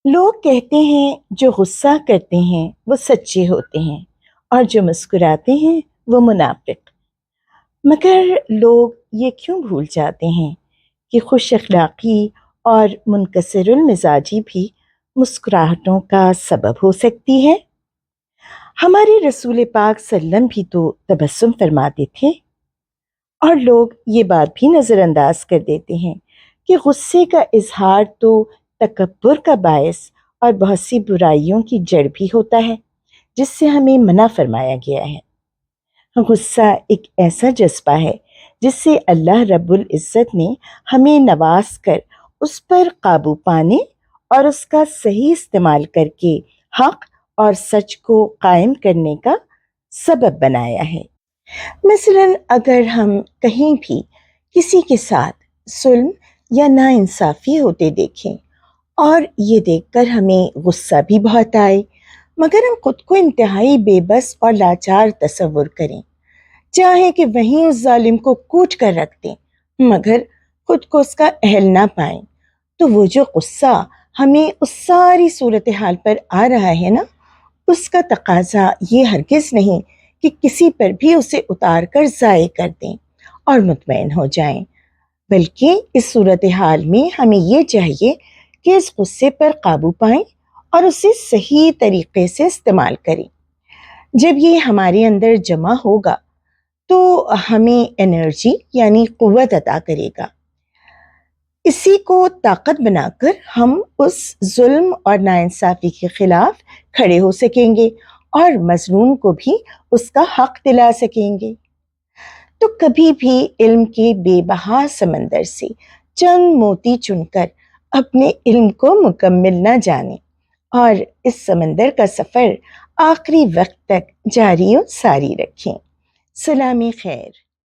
لوگ کہتے ہیں جو غصہ کرتے ہیں وہ سچے ہوتے ہیں اور جو مسکراتے ہیں وہ منافق۔ مگر لوگ یہ کیوں بھول جاتے ہیں کہ خوش اخلاقی اور منکسر المزاجی بھی مسکراہٹوں کا سبب ہو سکتی ہے؟ ہمارے رسول پاک صلی اللہ علیہ وسلم بھی تو تبسم فرماتے تھے، اور لوگ یہ بات بھی نظر انداز کر دیتے ہیں کہ غصے کا اظہار تو تکبر کا باعث اور بہت سی برائیوں کی جڑ بھی ہوتا ہے، جس سے ہمیں منع فرمایا گیا ہے۔ غصہ ایک ایسا جذبہ ہے جس سے اللہ رب العزت نے ہمیں نواز کر اس پر قابو پانے اور اس کا صحیح استعمال کر کے حق اور سچ کو قائم کرنے کا سبب بنایا ہے۔ مثلاً اگر ہم کہیں بھی کسی کے ساتھ ظلم یا ناانصافی ہوتے دیکھیں اور یہ دیکھ کر ہمیں غصہ بھی بہت آئے، مگر ہم خود کو انتہائی بے بس اور لاچار تصور کریں، چاہے کہ وہیں اس ظالم کو کوٹ کر رکھ دیں مگر خود کو اس کا اہل نہ پائیں، تو وہ جو غصہ ہمیں اس ساری صورتحال پر آ رہا ہے نا، اس کا تقاضا یہ ہرگز نہیں کہ کسی پر بھی اسے اتار کر ضائع کر دیں اور مطمئن ہو جائیں، بلکہ اس صورتحال میں ہمیں یہ چاہیے کہ اس غصے پر قابو پائیں اور اسے صحیح طریقے سے استعمال کریں۔ جب یہ ہمارے اندر جمع ہوگا تو ہمیں انرجی یعنی قوت عطا کرے گا۔ اسی کو طاقت بنا کر ہم اس ظلم اور ناانصافی کے خلاف کھڑے ہو سکیں گے اور مظلوم کو بھی اس کا حق دلا سکیں گے۔ تو کبھی بھی علم کے بے بہا سمندر سے چند موتی چن کر اپنے علم کو مکمل نہ جانیں اور اس سمندر کا سفر آخری وقت تک جاری و ساری رکھیں۔ سلام خیر۔